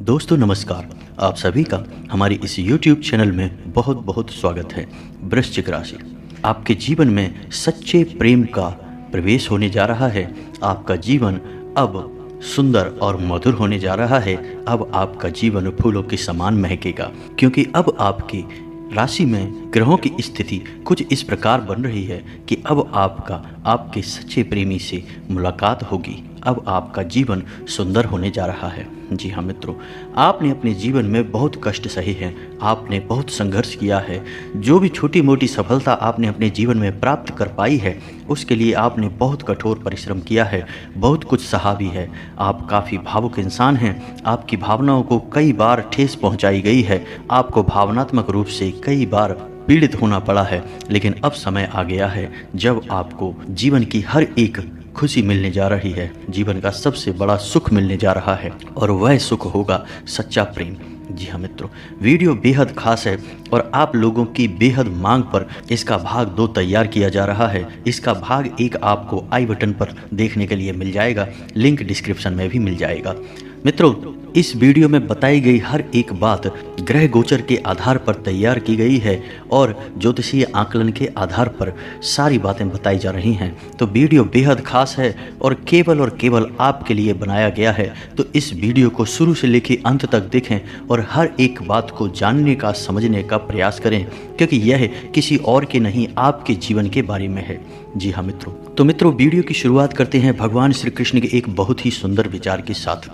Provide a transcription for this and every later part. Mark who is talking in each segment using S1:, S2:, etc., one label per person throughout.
S1: दोस्तों नमस्कार। आप सभी का हमारे इस YouTube चैनल में बहुत बहुत स्वागत है। वृश्चिक राशि, आपके जीवन में सच्चे प्रेम का प्रवेश होने जा रहा है। आपका जीवन अब सुंदर और मधुर होने जा रहा है। अब आपका जीवन फूलों के समान महकेगा, क्योंकि अब आपकी राशि में ग्रहों की स्थिति कुछ इस प्रकार बन रही है कि अब आपके सच्चे प्रेमी से मुलाकात होगी। अब आपका जीवन सुंदर होने जा रहा है। जी हाँ मित्रों, आपने अपने जीवन में बहुत कष्ट सहे हैं, आपने बहुत संघर्ष किया है। जो भी छोटी मोटी सफलता आपने अपने जीवन में प्राप्त कर पाई है, उसके लिए आपने बहुत कठोर परिश्रम किया है, बहुत कुछ सहा भी है। आप काफ़ी भावुक इंसान हैं, आपकी भावनाओं को कई बार ठेस पहुंचाई गई है, आपको भावनात्मक रूप से कई बार पीड़ित होना पड़ा है। लेकिन अब समय आ गया है जब आपको जीवन की हर एक खुशी मिलने जा रही है, जीवन का सबसे बड़ा सुख मिलने जा रहा है, और वह सुख होगा सच्चा प्रेम। जी हाँ मित्रों, वीडियो बेहद खास है और आप लोगों की बेहद मांग पर इसका भाग 2 तैयार किया जा रहा है। इसका भाग 1 आपको आई बटन पर देखने के लिए मिल जाएगा, लिंक डिस्क्रिप्शन में भी मिल जाएगा। मित्रों, इस वीडियो में बताई गई हर एक बात ग्रह गोचर के आधार पर तैयार की गई है और ज्योतिषीय आकलन के आधार पर सारी बातें बताई जा रही हैं। तो वीडियो बेहद खास है और केवल आपके लिए बनाया गया है। तो इस वीडियो को शुरू से लेकर अंत तक देखें और हर एक बात को जानने का, समझने का प्रयास करें, क्योंकि यह किसी और के नहीं, आपके जीवन के बारे में है। जी हाँ मित्रों, तो मित्रों वीडियो की शुरुआत करते हैं भगवान श्री कृष्ण के एक बहुत ही सुंदर विचार के साथ।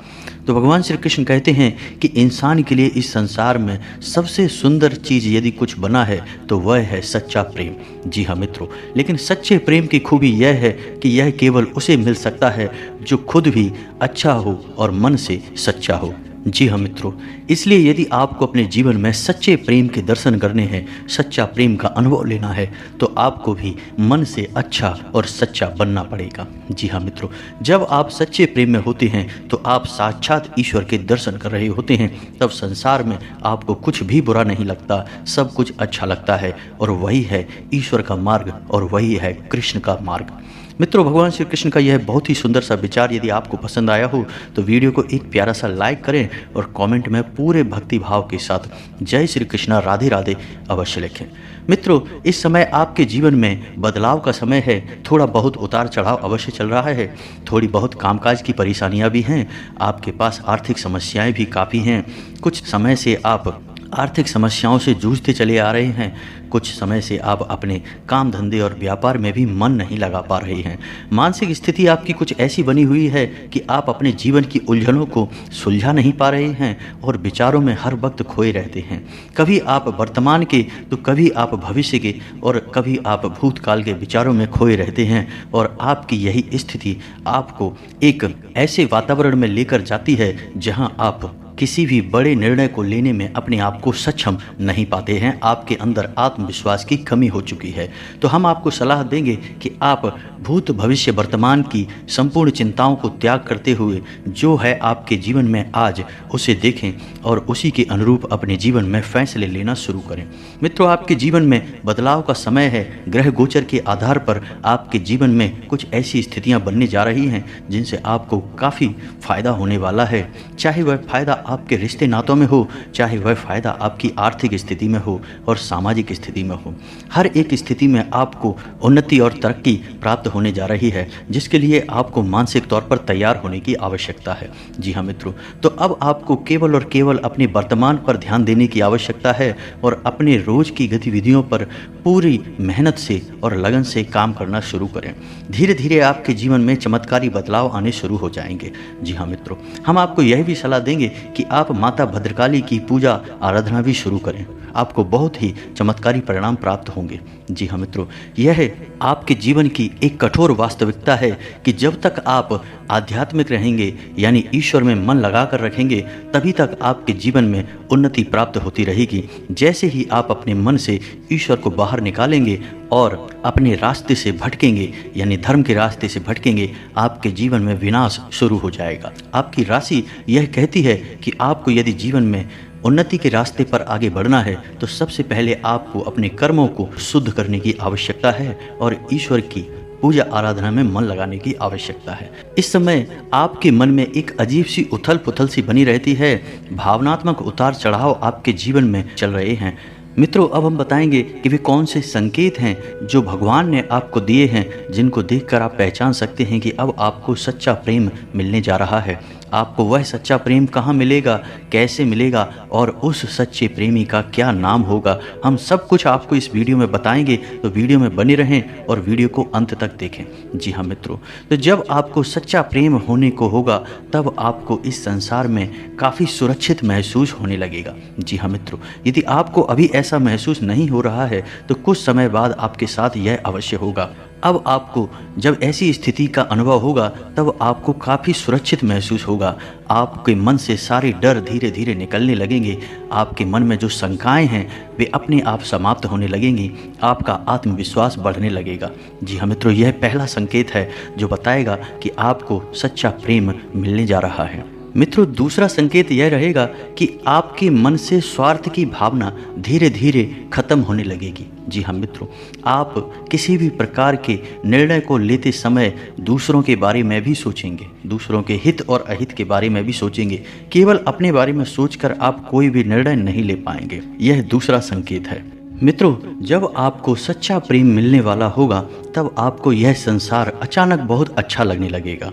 S1: तो भगवान श्री कृष्ण कहते हैं कि इंसान के लिए इस संसार में सबसे सुंदर चीज़ यदि कुछ बना है तो वह है सच्चा प्रेम। जी हाँ मित्रों, लेकिन सच्चे प्रेम की खूबी यह है कि यह केवल उसे मिल सकता है जो खुद भी अच्छा हो और मन से सच्चा हो। जी हाँ मित्रों, इसलिए यदि आपको अपने जीवन में सच्चे प्रेम के दर्शन करने हैं, सच्चा प्रेम का अनुभव लेना है, तो आपको भी मन से अच्छा और सच्चा बनना पड़ेगा। जी हाँ मित्रों, जब आप सच्चे प्रेम में होते हैं तो आप साक्षात ईश्वर के दर्शन कर रहे होते हैं। तब संसार में आपको कुछ भी बुरा नहीं लगता, सब कुछ अच्छा लगता है, और वही है ईश्वर का मार्ग और वही है कृष्ण का मार्ग। मित्रों, भगवान श्री कृष्ण का यह बहुत ही सुंदर सा विचार यदि आपको पसंद आया हो तो वीडियो को एक प्यारा सा लाइक करें और कमेंट में पूरे भक्ति भाव के साथ जय श्री कृष्णा, राधे राधे अवश्य लिखें। मित्रों, इस समय आपके जीवन में बदलाव का समय है। थोड़ा बहुत उतार चढ़ाव अवश्य चल रहा है, थोड़ी बहुत कामकाज की परेशानियां भी हैं, आपके पास आर्थिक समस्याएं भी काफ़ी हैं। कुछ समय से आप आर्थिक समस्याओं से जूझते चले आ रहे हैं। कुछ समय से आप अपने काम धंधे और व्यापार में भी मन नहीं लगा पा रहे हैं। मानसिक स्थिति आपकी कुछ ऐसी बनी हुई है कि आप अपने जीवन की उलझनों को सुलझा नहीं पा रहे हैं और विचारों में हर वक्त खोए रहते हैं। कभी आप वर्तमान के तो कभी आप भविष्य के और कभी आप भूतकाल के विचारों में खोए रहते हैं, और आपकी यही स्थिति आपको एक ऐसे वातावरण में लेकर जाती है जहां आप किसी भी बड़े निर्णय को लेने में अपने आप को सक्षम नहीं पाते हैं। आपके अंदर आत्मविश्वास की कमी हो चुकी है। तो हम आपको सलाह देंगे कि आप भूत भविष्य वर्तमान की संपूर्ण चिंताओं को त्याग करते हुए जो है आपके जीवन में आज उसे देखें और उसी के अनुरूप अपने जीवन में फैसले लेना शुरू करें। मित्रों, आपके जीवन में बदलाव का समय है। ग्रह गोचर के आधार पर आपके जीवन में कुछ ऐसी स्थितियां बनने जा रही हैं जिनसे आपको काफ़ी फायदा होने वाला है। चाहे वह फायदा आपके रिश्ते नातों में हो, चाहे वह फायदा आपकी आर्थिक स्थिति में हो और सामाजिक स्थिति में हो, हर एक स्थिति में आपको उन्नति और तरक्की प्राप्त होने जा रही है, जिसके लिए आपको मानसिक तौर पर तैयार होने की आवश्यकता है। जी हाँ मित्रों, तो अब आपको केवल और केवल अपने वर्तमान पर ध्यान देने की आवश्यकता है और अपने रोज की गतिविधियों पर पूरी मेहनत से और लगन से काम करना शुरू करें। धीरे धीरे आपके जीवन में चमत्कारी बदलाव आने शुरू हो जाएंगे। जी हाँ मित्रों, हम आपको यह भी सलाह देंगे कि आप माता भद्रकाली की पूजा आराधना भी शुरू करें। आपको बहुत ही चमत्कारी परिणाम प्राप्त होंगे। जी हाँ मित्रों, यह आपके जीवन की एक कठोर वास्तविकता है कि जब तक आप आध्यात्मिक रहेंगे, यानी ईश्वर में मन लगाकर रखेंगे, तभी तक आपके जीवन में उन्नति प्राप्त होती रहेगी। जैसे ही आप अपने मन से ईश्वर को बाहर निकालेंगे और अपने रास्ते से भटकेंगे, यानी धर्म के रास्ते से भटकेंगे, आपके जीवन में विनाश शुरू हो जाएगा। आपकी राशि यह कहती है कि आपको यदि जीवन में उन्नति के रास्ते पर आगे बढ़ना है तो सबसे पहले आपको अपने कर्मों को शुद्ध करने की आवश्यकता है और ईश्वर की पूजा आराधना में मन लगाने की आवश्यकता है। इस समय आपके मन में एक अजीब सी उथल पुथल सी बनी रहती है, भावनात्मक उतार चढ़ाव आपके जीवन में चल रहे हैं। मित्रों, अब हम बताएंगे कि वे कौन से संकेत हैं जो भगवान ने आपको दिए हैं, जिनको देखकर आप पहचान सकते हैं कि अब आपको सच्चा प्रेम मिलने जा रहा है। आपको वह सच्चा प्रेम कहाँ मिलेगा, कैसे मिलेगा और उस सच्चे प्रेमी का क्या नाम होगा, हम सब कुछ आपको इस वीडियो में बताएंगे। तो वीडियो में बने रहें और वीडियो को अंत तक देखें। जी हाँ मित्रों, तो जब आपको सच्चा प्रेम होने को होगा तब आपको इस संसार में काफ़ी सुरक्षित महसूस होने लगेगा। जी हाँ मित्रों, यदि आपको अभी ऐसा महसूस नहीं हो रहा है तो कुछ समय बाद आपके साथ यह अवश्य होगा। अब आपको जब ऐसी स्थिति का अनुभव होगा तब आपको काफ़ी सुरक्षित महसूस होगा। आपके मन से सारे डर धीरे धीरे निकलने लगेंगे। आपके मन में जो शंकाएं हैं वे अपने आप समाप्त होने लगेंगी। आपका आत्मविश्वास बढ़ने लगेगा। जी हाँ मित्रों, यह पहला संकेत है जो बताएगा कि आपको सच्चा प्रेम मिलने जा रहा है। मित्रों, दूसरा संकेत यह रहेगा कि आपके मन से स्वार्थ की भावना धीरे धीरे खत्म होने लगेगी। जी हाँ मित्रों, आप किसी भी प्रकार के निर्णय को लेते समय दूसरों के बारे में भी सोचेंगे, दूसरों के हित और अहित के बारे में भी सोचेंगे। केवल अपने बारे में सोचकर आप कोई भी निर्णय नहीं ले पाएंगे। यह दूसरा संकेत है। मित्रों, जब आपको सच्चा प्रेम मिलने वाला होगा तब आपको यह संसार अचानक बहुत अच्छा लगने लगेगा।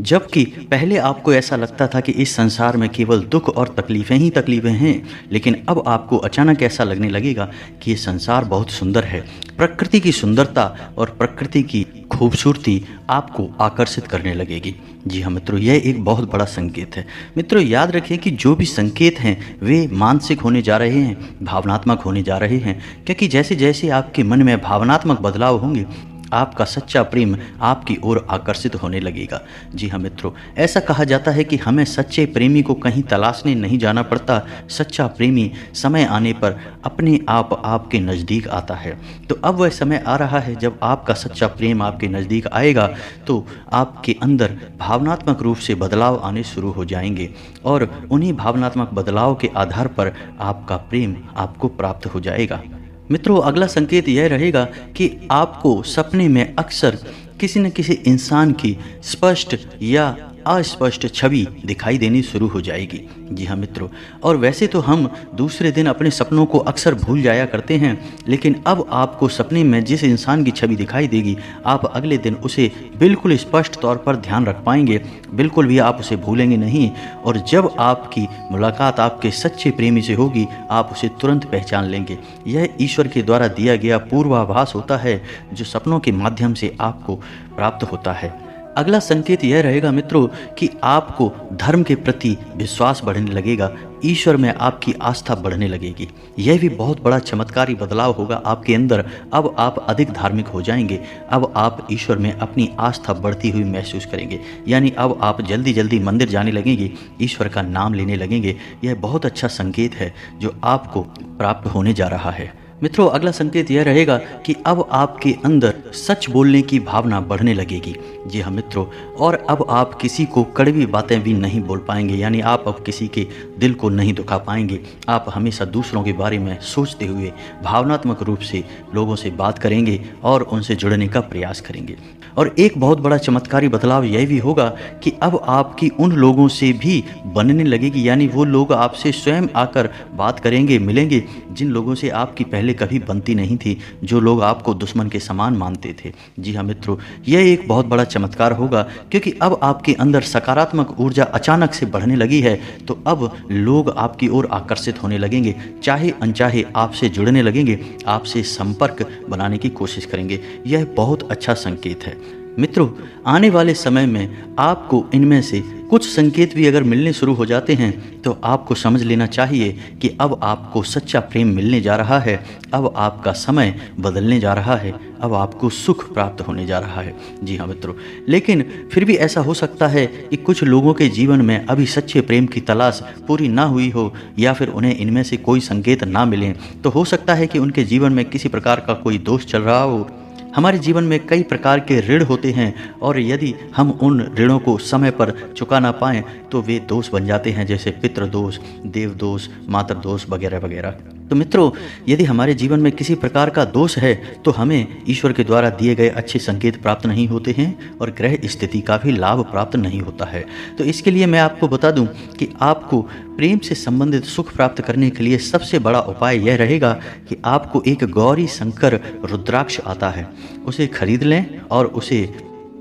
S1: जबकि पहले आपको ऐसा लगता था कि इस संसार में केवल दुख और तकलीफ़ें ही तकलीफ़ें हैं, लेकिन अब आपको अचानक ऐसा लगने लगेगा कि ये संसार बहुत सुंदर है। प्रकृति की सुंदरता और प्रकृति की खूबसूरती आपको आकर्षित करने लगेगी। जी हाँ मित्रों, यह एक बहुत बड़ा संकेत है। मित्रों, याद रखें कि जो भी संकेत हैं वे मानसिक होने जा रहे हैं, भावनात्मक होने जा रहे हैं, क्योंकि जैसे जैसे आपके मन में भावनात्मक बदलाव होंगे आपका सच्चा प्रेम आपकी ओर आकर्षित होने लगेगा। जी हाँ मित्रों, ऐसा कहा जाता है कि हमें सच्चे प्रेमी को कहीं तलाशने नहीं जाना पड़ता। सच्चा प्रेमी समय आने पर अपने आप आपके नज़दीक आता है। तो अब वह समय आ रहा है जब आपका सच्चा प्रेम आपके नज़दीक आएगा तो आपके अंदर भावनात्मक रूप से बदलाव आने शुरू हो जाएंगे और उन्हीं भावनात्मक बदलाव के आधार पर आपका प्रेम आपको प्राप्त हो जाएगा। मित्रों, अगला संकेत यह रहेगा कि आपको सपने में अक्सर किसी न किसी इंसान की स्पष्ट या अस्पष्ट छवि दिखाई देनी शुरू हो जाएगी। जी हाँ मित्रों, और वैसे तो हम दूसरे दिन अपने सपनों को अक्सर भूल जाया करते हैं, लेकिन अब आपको सपने में जिस इंसान की छवि दिखाई देगी आप अगले दिन उसे बिल्कुल स्पष्ट तौर पर ध्यान रख पाएंगे, बिल्कुल भी आप उसे भूलेंगे नहीं। और जब आपकी मुलाकात आपके सच्चे प्रेमी से होगी आप उसे तुरंत पहचान लेंगे। यह ईश्वर के द्वारा दिया गया पूर्वाभास होता है जो सपनों के माध्यम से आपको प्राप्त होता है। अगला संकेत यह रहेगा मित्रों कि आपको धर्म के प्रति विश्वास बढ़ने लगेगा, ईश्वर में आपकी आस्था बढ़ने लगेगी। यह भी बहुत बड़ा चमत्कारी बदलाव होगा आपके अंदर। अब आप अधिक धार्मिक हो जाएंगे। अब आप ईश्वर में अपनी आस्था बढ़ती हुई महसूस करेंगे, यानी अब आप जल्दी जल्दी मंदिर जाने लगेंगे, ईश्वर का नाम लेने लगेंगे। यह बहुत अच्छा संकेत है जो आपको प्राप्त होने जा रहा है। मित्रों, अगला संकेत यह रहेगा कि अब आपके अंदर सच बोलने की भावना बढ़ने लगेगी। जी हाँ मित्रों, और अब आप किसी को कड़वी बातें भी नहीं बोल पाएंगे, यानी आप अब किसी के दिल को नहीं दुखा पाएंगे। आप हमेशा दूसरों के बारे में सोचते हुए भावनात्मक रूप से लोगों से बात करेंगे और उनसे जुड़ने का प्रयास करेंगे। और एक बहुत बड़ा चमत्कारी बदलाव यह भी होगा कि अब आपकी उन लोगों से भी बनने लगेगी, यानी वो लोग आपसे स्वयं आकर बात करेंगे, मिलेंगे, जिन लोगों से आपकी पहले कभी बनती नहीं थी, जो लोग आपको दुश्मन के समान मानते थे। जी हाँ मित्रों, यह एक बहुत बड़ा चमत्कार होगा क्योंकि अब आपके अंदर सकारात्मक ऊर्जा अचानक से बढ़ने लगी है। तो अब लोग आपकी ओर आकर्षित होने लगेंगे, चाहे अनचाहे आपसे जुड़ने लगेंगे, आपसे संपर्क बनाने की कोशिश करेंगे। यह बहुत अच्छा संकेत है। मित्रों, आने वाले समय में आपको इनमें से कुछ संकेत भी अगर मिलने शुरू हो जाते हैं तो आपको समझ लेना चाहिए कि अब आपको सच्चा प्रेम मिलने जा रहा है, अब आपका समय बदलने जा रहा है, अब आपको सुख प्राप्त होने जा रहा है। जी हाँ मित्रों, लेकिन फिर भी ऐसा हो सकता है कि कुछ लोगों के जीवन में अभी सच्चे प्रेम की तलाश पूरी ना हुई हो या फिर उन्हें इनमें से कोई संकेत ना मिले। तो हो सकता है कि उनके जीवन में किसी प्रकार का कोई दोष चल रहा हो। हमारे जीवन में कई प्रकार के ऋण होते हैं और यदि हम उन ऋणों को समय पर चुका ना पाएं तो वे दोष बन जाते हैं, जैसे पितृ दोष, देव दोष, मातृ दोष वगैरह वगैरह। तो मित्रों, यदि हमारे जीवन में किसी प्रकार का दोष है तो हमें ईश्वर के द्वारा दिए गए अच्छे संकेत प्राप्त नहीं होते हैं और ग्रह स्थिति का भी लाभ प्राप्त नहीं होता है। तो इसके लिए मैं आपको बता दूं कि आपको प्रेम से संबंधित सुख प्राप्त करने के लिए सबसे बड़ा उपाय यह रहेगा कि आपको एक गौरी शंकर रुद्राक्ष आता है, उसे खरीद लें और उसे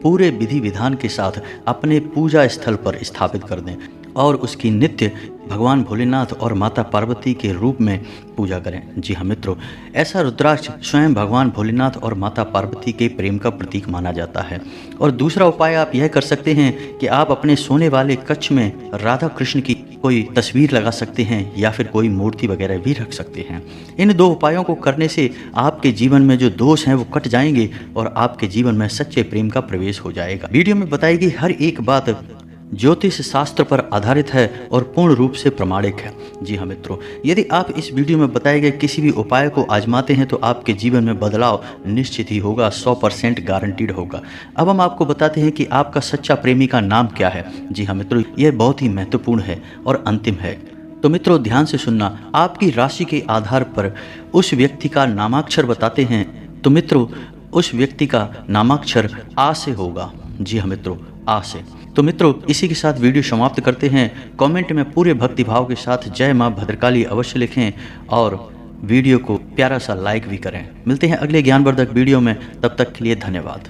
S1: पूरे विधि विधान के साथ अपने पूजा स्थल पर स्थापित कर दें और उसकी नित्य भगवान भोलेनाथ और माता पार्वती के रूप में पूजा करें। जी हाँ मित्रों, ऐसा रुद्राक्ष स्वयं भगवान भोलेनाथ और माता पार्वती के प्रेम का प्रतीक माना जाता है। और दूसरा उपाय आप यह कर सकते हैं कि आप अपने सोने वाले कक्ष में राधा कृष्ण की कोई तस्वीर लगा सकते हैं या फिर कोई मूर्ति वगैरह भी रख सकते हैं। इन दो उपायों को करने से आपके जीवन में जो दोष हैं वो कट जाएंगे और आपके जीवन में सच्चे प्रेम का प्रवेश हो जाएगा। वीडियो में बताई गई हर एक बात ज्योतिष शास्त्र पर आधारित है और पूर्ण रूप से प्रमाणिक है। जी हाँ मित्रों, यदि आप इस वीडियो में बताए गए किसी भी उपाय को आजमाते हैं तो आपके जीवन में बदलाव निश्चित ही होगा, 100% गारंटीड होगा। अब हम आपको बताते हैं कि आपका सच्चा प्रेमी का नाम क्या है। जी हाँ मित्रों, यह बहुत ही महत्वपूर्ण है और अंतिम है। तो मित्रों ध्यान से सुनना, आपकी राशि के आधार पर उस व्यक्ति का नामाक्षर बताते हैं। तो मित्रों, उस व्यक्ति का नामाक्षर आ से होगा। जी हाँ मित्रों, आ से। तो मित्रों, इसी के साथ वीडियो समाप्त करते हैं। कमेंट में पूरे भक्तिभाव के साथ जय माँ भद्रकाली अवश्य लिखें और वीडियो को प्यारा सा लाइक भी करें। मिलते हैं अगले ज्ञानवर्धक वीडियो में, तब तक के लिए धन्यवाद।